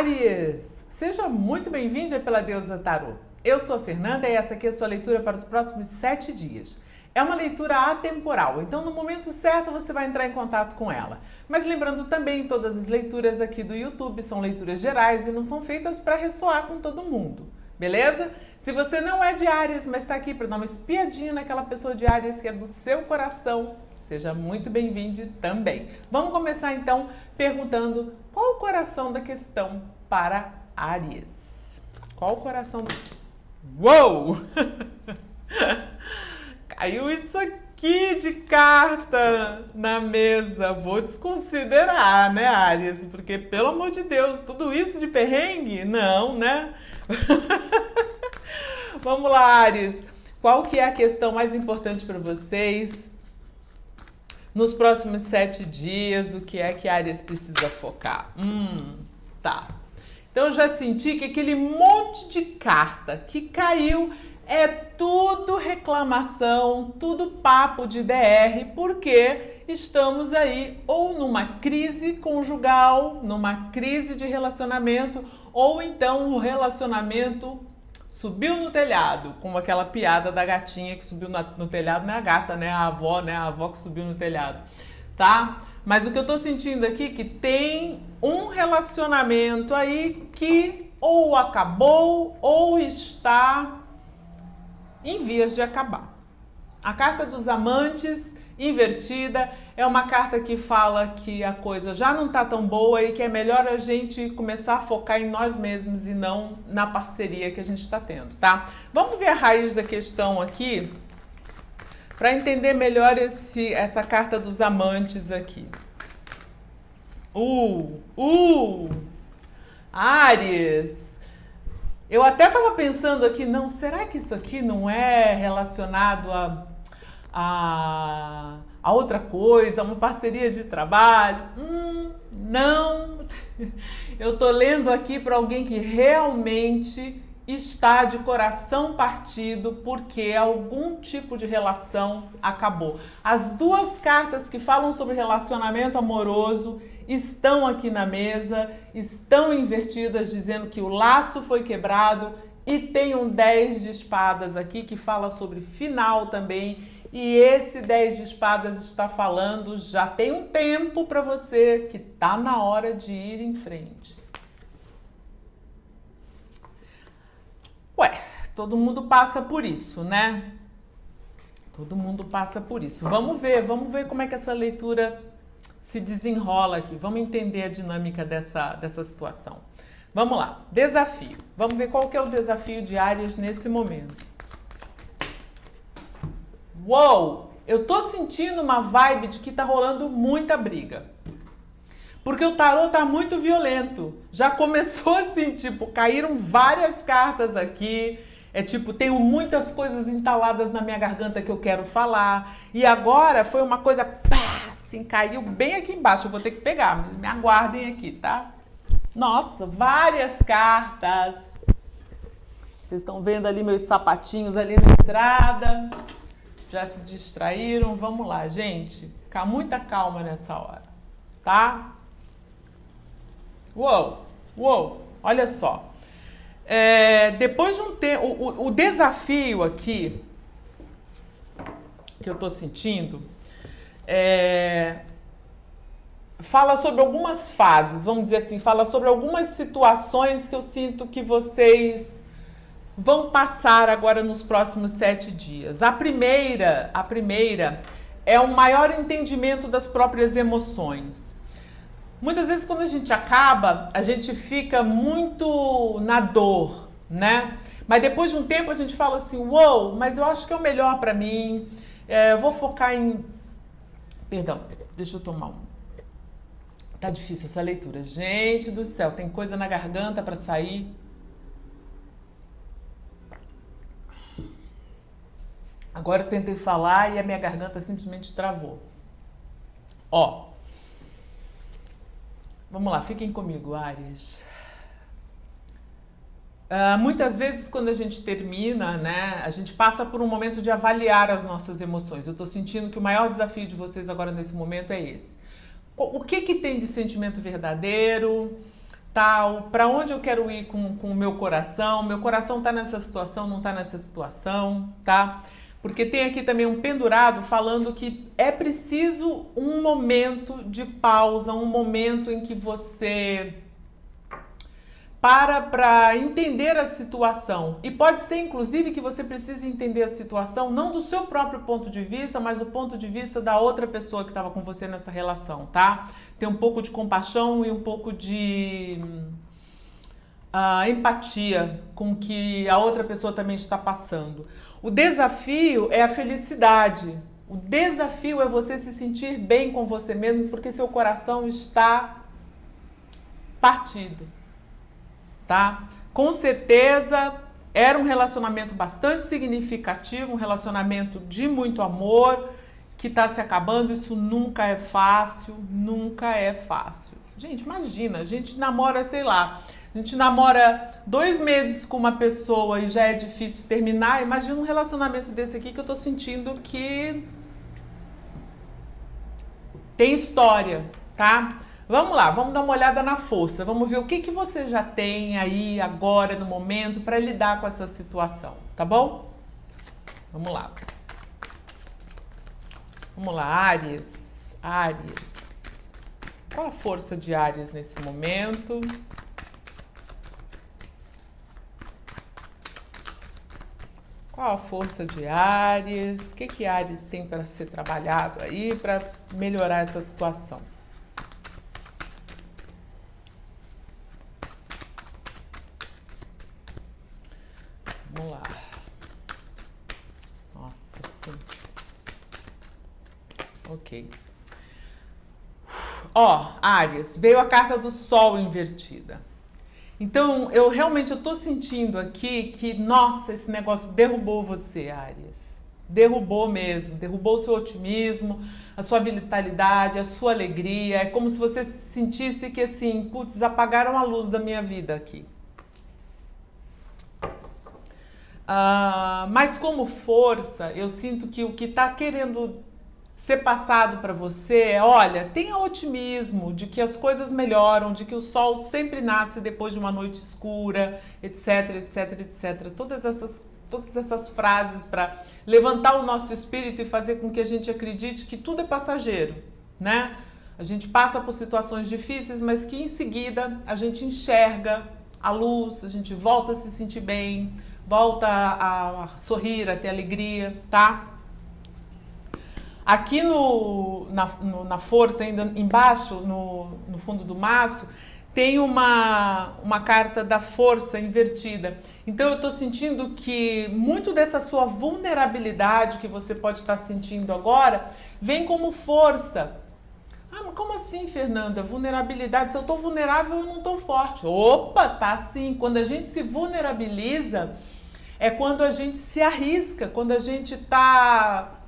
Áries, seja muito bem-vindo pela Deusa Tarô. Eu sou a Fernanda e essa aqui é a sua leitura para os próximos 7 dias. É uma leitura atemporal, então no momento certo você vai entrar em contato com ela. Mas lembrando também, todas as leituras aqui do YouTube são leituras gerais e não são feitas para ressoar com todo mundo, beleza? Se você não é de Áries, mas está aqui para dar uma espiadinha naquela pessoa de Áries que é do seu coração, seja muito bem-vindo também. Vamos começar então perguntando qual o coração da questão para Áries. Qual o coração do... Uou! Caiu isso aqui de carta na mesa. Vou desconsiderar, né, Áries? Porque, pelo amor de Deus, tudo isso de perrengue? Não, né? Vamos lá, Áries. Qual que é a questão mais importante para vocês nos próximos 7 dias? O que é que Áries precisa focar? Tá. Então, eu já senti que aquele monte de carta que caiu é tudo reclamação, tudo papo de DR, porque estamos aí ou numa crise conjugal, numa crise de relacionamento, ou então o relacionamento subiu no telhado, como aquela piada da gatinha que subiu no telhado, não é a gata, né? A avó que subiu no telhado, tá? Mas o que eu tô sentindo aqui é que tem um relacionamento aí que ou acabou ou está em vias de acabar. A carta dos amantes invertida é uma carta que fala que a coisa já não tá tão boa e que é melhor a gente começar a focar em nós mesmos e não na parceria que a gente está tendo, tá? Vamos ver a raiz da questão aqui para entender melhor essa carta dos amantes aqui. Áries. Eu até estava pensando aqui, não, será que isso aqui não é relacionado a outra coisa, a uma parceria de trabalho? Não. Eu tô lendo aqui para alguém que realmente está de coração partido porque algum tipo de relação acabou. As duas cartas que falam sobre relacionamento amoroso estão aqui na mesa, estão invertidas, dizendo que o laço foi quebrado, e tem um 10 de espadas aqui que fala sobre final também, e esse 10 de espadas está falando, já tem um tempo para você que tá na hora de ir em frente. Ué, todo mundo passa por isso, né? Todo mundo passa por isso. Vamos ver como é que essa leitura se desenrola aqui. Vamos entender a dinâmica dessa situação. Vamos lá. Desafio. Vamos ver qual que é o desafio de Áries nesse momento. Uou! Eu tô sentindo uma vibe de que tá rolando muita briga. Porque o tarô tá muito violento. Já começou assim, tipo, caíram várias cartas aqui. É tipo, tenho muitas coisas entaladas na minha garganta que eu quero falar. E agora foi uma coisa, pá, assim, caiu bem aqui embaixo. Eu vou ter que pegar, me aguardem aqui, tá? Nossa, várias cartas. Vocês estão vendo ali meus sapatinhos ali na entrada. Já se distraíram? Vamos lá, gente. Ficar muita calma nessa hora, tá? Uou, olha só. Depois de um tempo, o desafio aqui que eu tô sentindo fala sobre algumas fases, vamos dizer assim, fala sobre algumas situações que eu sinto que vocês vão passar agora nos próximos 7 dias. A primeira é um maior entendimento das próprias emoções. Muitas vezes quando a gente acaba, a gente fica muito na dor, né? Mas depois de um tempo a gente fala assim, uou, mas eu acho que é o melhor pra mim, eu vou focar em... Perdão, deixa eu tomar um... Tá difícil essa leitura. Gente do céu, tem coisa na garganta pra sair. Agora eu tentei falar e a minha garganta simplesmente travou. Vamos lá, fiquem comigo, Áries. Muitas vezes quando a gente termina, né, a gente passa por um momento de avaliar as nossas emoções. Eu tô sentindo que o maior desafio de vocês agora nesse momento é esse. O que tem de sentimento verdadeiro? tal, para onde eu quero ir com o meu coração tá nessa situação, não tá nessa situação, tá? Porque tem aqui também um pendurado falando que é preciso um momento de pausa, um momento em que você para entender a situação. E pode ser, inclusive, que você precise entender a situação não do seu próprio ponto de vista, mas do ponto de vista da outra pessoa que estava com você nessa relação, tá? Tem um pouco de compaixão e um pouco de empatia com o que a outra pessoa também está passando. O desafio é a felicidade. O desafio é você se sentir bem com você mesmo, porque seu coração está partido. Tá? Com certeza era um relacionamento bastante significativo, um relacionamento de muito amor que está se acabando. Isso nunca é fácil, nunca é fácil. Gente, imagina, a gente namora, sei lá, a gente namora 2 meses com uma pessoa e já é difícil terminar. Imagina um relacionamento desse aqui que eu tô sentindo que tem história, tá? Vamos lá, vamos dar uma olhada na força. Vamos ver o que você já tem aí agora no momento para lidar com essa situação, tá bom? Vamos lá. Vamos lá, Áries. Áries. Qual a força de Áries nesse momento? Qual a força de Áries? O que Áries tem para ser trabalhado aí para melhorar essa situação? Vamos lá. Nossa, sim. Ok. Ó, Áries, veio a carta do Sol invertida. Então, eu tô sentindo aqui que, nossa, esse negócio derrubou você, Áries. Derrubou mesmo, derrubou o seu otimismo, a sua vitalidade, a sua alegria. É como se você sentisse que, assim, putz, apagaram a luz da minha vida aqui. Mas como força, eu sinto que o que está querendo ser passado para você é, olha, tenha otimismo de que as coisas melhoram, de que o sol sempre nasce depois de uma noite escura, etc, etc, etc. Todas essas frases para levantar o nosso espírito e fazer com que a gente acredite que tudo é passageiro, né? A gente passa por situações difíceis, mas que em seguida a gente enxerga a luz, a gente volta a se sentir bem, volta a sorrir, a ter alegria, tá? Aqui na força, ainda embaixo, no fundo do maço, tem uma carta da força invertida. Então eu estou sentindo que muito dessa sua vulnerabilidade que você pode estar sentindo agora, vem como força. Mas como assim, Fernanda? Vulnerabilidade? Se eu estou vulnerável, eu não estou forte. Opa, tá sim. Quando a gente se vulnerabiliza, é quando a gente se arrisca, quando a gente está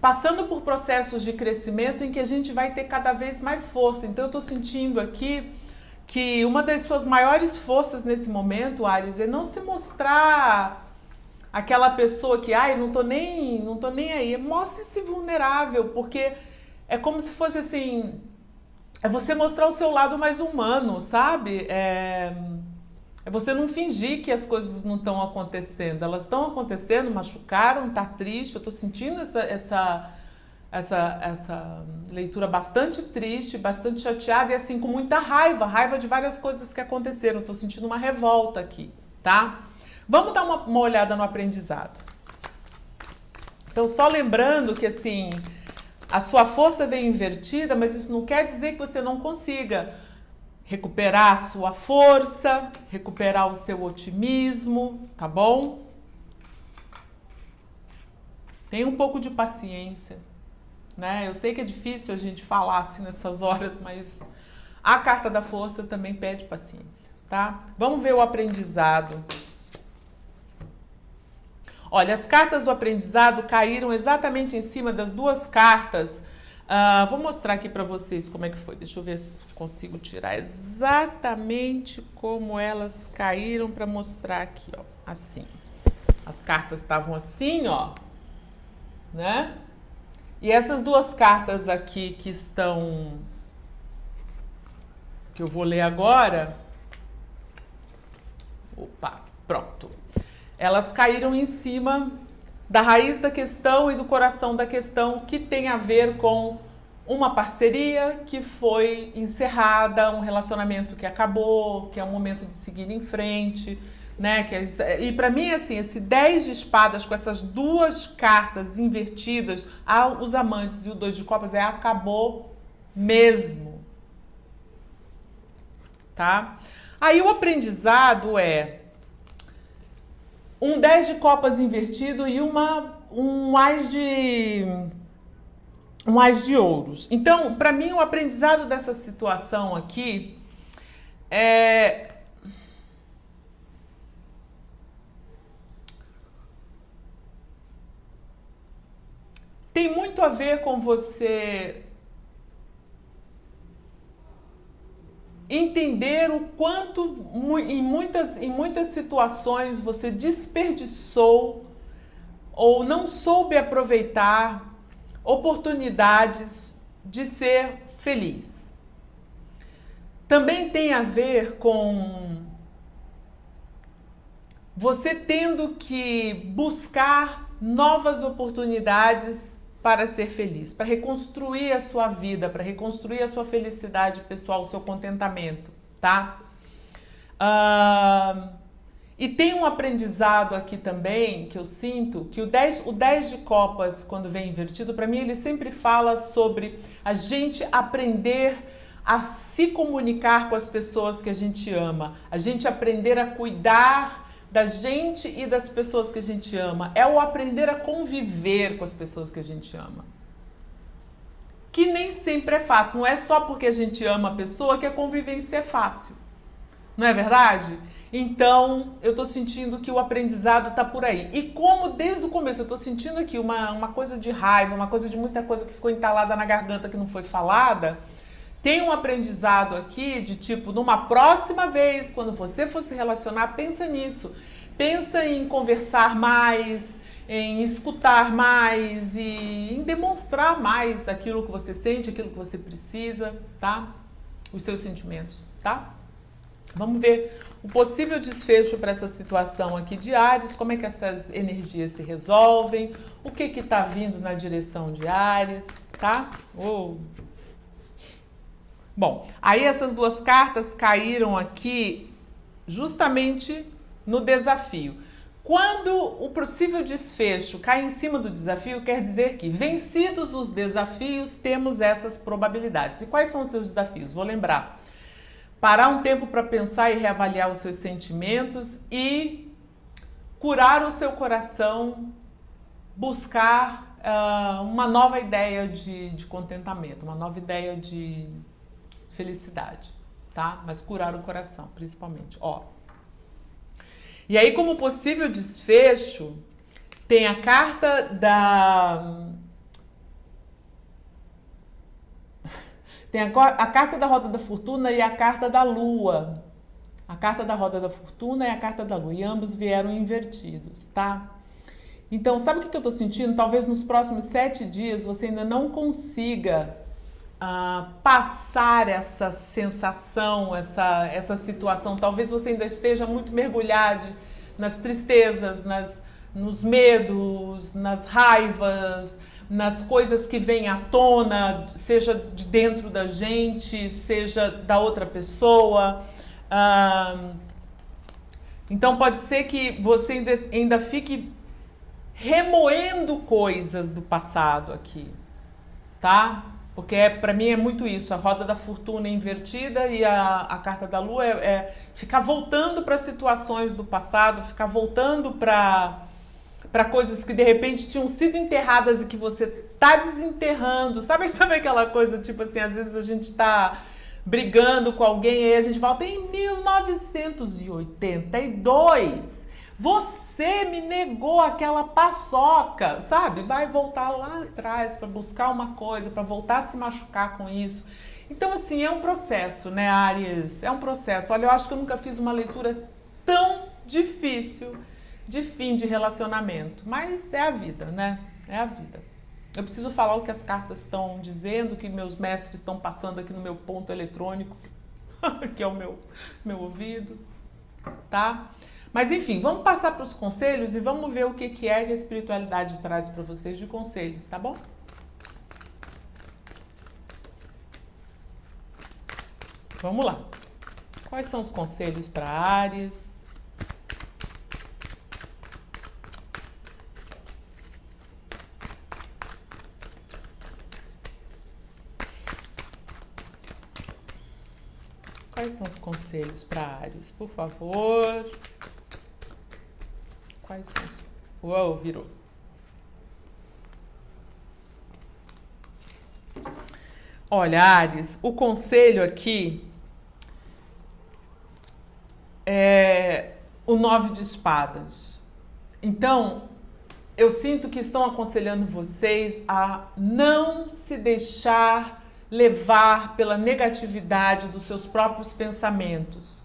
passando por processos de crescimento em que a gente vai ter cada vez mais força. Então eu estou sentindo aqui que uma das suas maiores forças nesse momento, Áries, é não se mostrar aquela pessoa que, não tô nem aí. Mostre-se vulnerável, porque é como se fosse assim, é você mostrar o seu lado mais humano, sabe? É você não fingir que as coisas não estão acontecendo. Elas estão acontecendo, machucaram, tá triste. Eu tô sentindo essa leitura bastante triste, bastante chateada e assim com muita raiva de várias coisas que aconteceram. Eu tô sentindo uma revolta aqui, tá? Vamos dar uma olhada no aprendizado. Então, só lembrando que assim, a sua força vem invertida, mas isso não quer dizer que você não consiga recuperar a sua força, recuperar o seu otimismo, tá bom? Tenha um pouco de paciência, né? Eu sei que é difícil a gente falar assim nessas horas, mas a carta da força também pede paciência, tá? Vamos ver o aprendizado. Olha, as cartas do aprendizado caíram exatamente em cima das duas cartas. Vou mostrar aqui para vocês como é que foi. Deixa eu ver se consigo tirar exatamente como elas caíram para mostrar aqui, ó. Assim. As cartas estavam assim, ó, né? E essas duas cartas aqui que eu vou ler agora, Opa, pronto. Elas caíram em cima da raiz da questão e do coração da questão, que tem a ver com uma parceria que foi encerrada, um relacionamento que acabou, que é um momento de seguir em frente, né? E para mim, assim, esse 10 de espadas com essas duas cartas invertidas, os amantes e o 2 de copas, acabou mesmo, tá? Aí o aprendizado é um 10 de copas invertido e um ás de ouros. Então, para mim, o aprendizado dessa situação aqui tem muito a ver com você entender o quanto em muitas situações você desperdiçou ou não soube aproveitar oportunidades de ser feliz. Também tem a ver com você tendo que buscar novas oportunidades para ser feliz, para reconstruir a sua vida, para reconstruir a sua felicidade pessoal, o seu contentamento, tá? E tem um aprendizado aqui também, que eu sinto, que o 10 de copas, quando vem invertido, para mim ele sempre fala sobre a gente aprender a se comunicar com as pessoas que a gente ama, a gente aprender a cuidar da gente e das pessoas que a gente ama. É o aprender a conviver com as pessoas que a gente ama. Que nem sempre é fácil. Não é só porque a gente ama a pessoa que a convivência é fácil. Não é verdade? Então, eu tô sentindo que o aprendizado tá por aí. E como desde o começo eu tô sentindo aqui uma coisa de raiva, uma coisa de muita coisa que ficou entalada na garganta que não foi falada, tem um aprendizado aqui de tipo, numa próxima vez, quando você for se relacionar, pensa nisso. Pensa em conversar mais, em escutar mais e em demonstrar mais aquilo que você sente, aquilo que você precisa, tá? Os seus sentimentos, tá? Vamos ver o possível desfecho para essa situação aqui de Áries, como é que essas energias se resolvem, o que que tá vindo na direção de Áries, tá? Bom, aí essas duas cartas caíram aqui justamente no desafio. Quando o possível desfecho cai em cima do desafio, quer dizer que, vencidos os desafios, temos essas probabilidades. E quais são os seus desafios? Vou lembrar. Parar um tempo para pensar e reavaliar os seus sentimentos e curar o seu coração, buscar uma nova ideia de contentamento, uma nova ideia de felicidade, tá? Mas curar o coração, principalmente. E aí, como possível desfecho, tem a carta Tem a carta da Roda da Fortuna e a carta da Lua. A carta da Roda da Fortuna e a carta da Lua. E ambos vieram invertidos, tá? Então, sabe o que eu tô sentindo? Talvez nos próximos 7 dias você ainda não consiga passar essa sensação, essa situação. Talvez você ainda esteja muito mergulhado nas tristezas, nos medos, nas raivas, nas coisas que vêm à tona, seja de dentro da gente, seja da outra pessoa. Então pode ser que você ainda fique remoendo coisas do passado aqui, tá? Porque para mim é muito isso, a roda da fortuna invertida e a carta da lua é ficar voltando para situações do passado, ficar voltando para coisas que de repente tinham sido enterradas e que você tá desenterrando. Sabe aquela coisa, tipo assim, às vezes a gente tá brigando com alguém e aí a gente volta em 1982. Você me negou aquela paçoca, sabe? Vai voltar lá atrás para buscar uma coisa, para voltar a se machucar com isso. Então, assim, é um processo, né, Áries? É um processo. Olha, eu acho que eu nunca fiz uma leitura tão difícil de fim de relacionamento. Mas é a vida, né? É a vida. Eu preciso falar o que as cartas estão dizendo, que meus mestres estão passando aqui no meu ponto eletrônico, que é o meu ouvido. tá? Mas enfim, vamos passar para os conselhos e vamos ver o que é que a espiritualidade traz para vocês de conselhos, tá bom? Vamos lá. Quais são os conselhos para Áries? Quais são os conselhos para Áries? Por favor. Quais são os... Uou, virou. Olha, Áries, o conselho aqui é o 9 de espadas. Então, eu sinto que estão aconselhando vocês a não se deixar levar pela negatividade dos seus próprios pensamentos.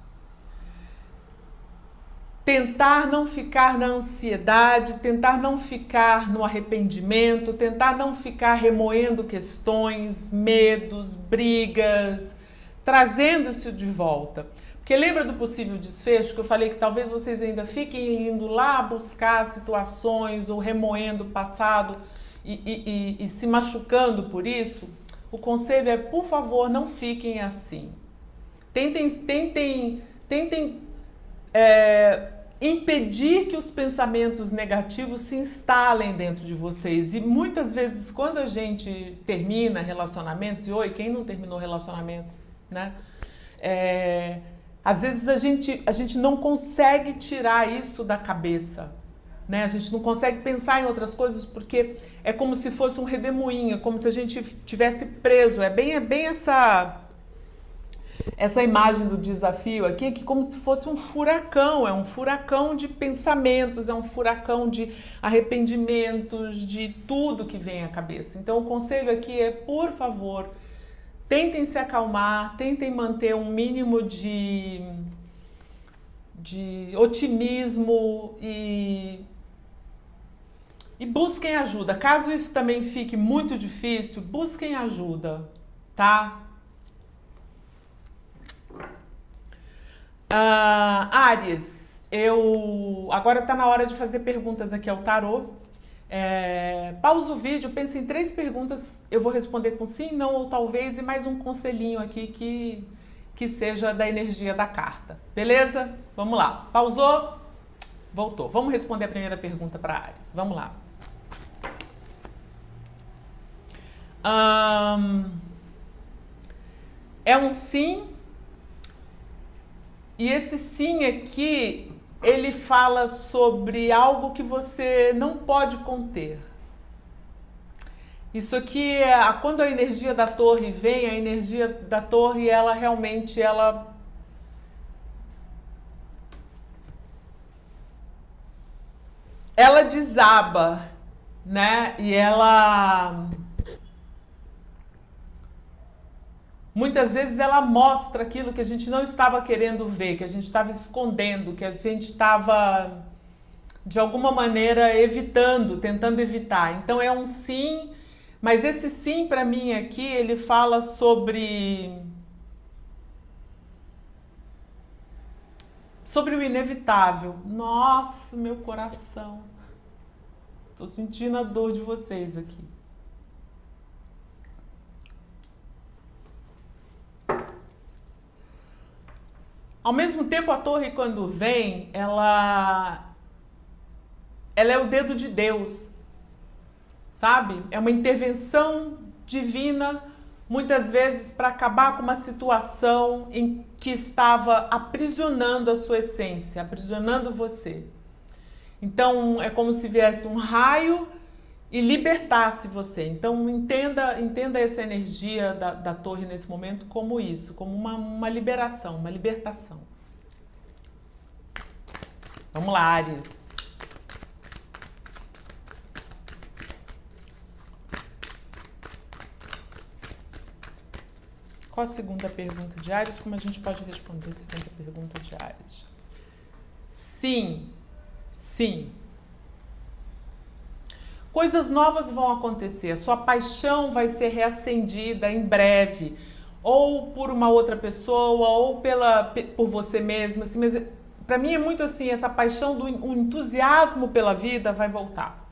Tentar não ficar na ansiedade, tentar não ficar no arrependimento, tentar não ficar remoendo questões, medos, brigas, trazendo isso de volta. Porque lembra do possível desfecho que eu falei que talvez vocês ainda fiquem indo lá buscar situações ou remoendo o passado e se machucando por isso? O conselho é, por favor, não fiquem assim. Tentem impedir que os pensamentos negativos se instalem dentro de vocês. E muitas vezes, quando a gente termina relacionamentos, e oi, quem não terminou relacionamento, né? Às vezes a gente não consegue tirar isso da cabeça, né? A gente não consegue pensar em outras coisas porque é como se fosse um redemoinho, é como se a gente tivesse preso. É bem essa imagem do desafio aqui, que como se fosse um furacão, é um furacão de pensamentos, é um furacão de arrependimentos, de tudo que vem à cabeça. Então o conselho aqui é, por favor, tentem se acalmar, tentem manter um mínimo de otimismo e busquem ajuda. Caso isso também fique muito difícil, busquem ajuda, tá? Áries, agora tá na hora de fazer perguntas aqui ao tarô. Pausa o vídeo, pensa em 3 perguntas, eu vou responder com sim, não ou talvez, e mais um conselhinho aqui que seja da energia da carta, beleza? Vamos lá, pausou, voltou. Vamos responder a primeira pergunta para Áries, vamos lá. É um sim, e esse sim aqui, ele fala sobre algo que você não pode conter. Isso aqui quando a energia da torre vem, a energia da torre, ela realmente, ela desaba, né? E muitas vezes ela mostra aquilo que a gente não estava querendo ver, que a gente estava escondendo, que a gente estava, de alguma maneira, tentando evitar. Então é um sim, mas esse sim para mim aqui, ele fala sobre o inevitável. Nossa, meu coração. Tô sentindo a dor de vocês aqui. Ao mesmo tempo, a torre, quando vem, ela é o dedo de Deus, sabe? É uma intervenção divina, muitas vezes para acabar com uma situação em que estava aprisionando a sua essência, aprisionando você. Então, é como se viesse um raio e libertasse você. Então, entenda essa energia da torre nesse momento como isso, como uma liberação, uma libertação. Vamos lá, Áries. Qual a segunda pergunta de Áries? Como a gente pode responder a segunda pergunta de Áries? Sim, sim. Coisas novas vão acontecer, a sua paixão vai ser reacendida em breve, ou por uma outra pessoa, ou por você mesmo, assim, mas Para mim é muito assim, essa paixão o entusiasmo pela vida vai voltar.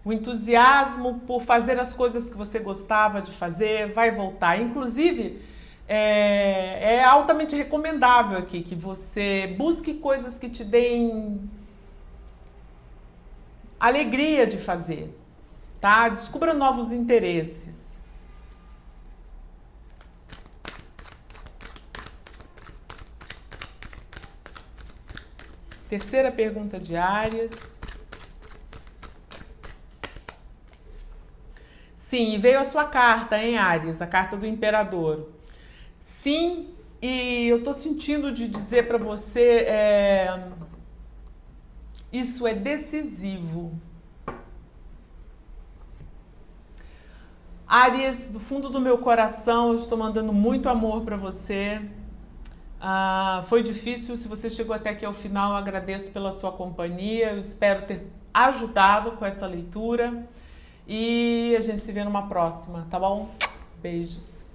O entusiasmo por fazer as coisas que você gostava de fazer vai voltar. Inclusive, é altamente recomendável aqui que você busque coisas que te deem alegria de fazer, tá? Descubra novos interesses. Terceira pergunta de Áries. Sim, veio a sua carta, hein, Áries? A carta do Imperador. Sim, e eu tô sentindo de dizer para você, isso é decisivo. Áries, do fundo do meu coração, eu estou mandando muito amor para você. Foi difícil, se você chegou até aqui ao final, eu agradeço pela sua companhia, eu espero ter ajudado com essa leitura e a gente se vê numa próxima, tá bom? Beijos!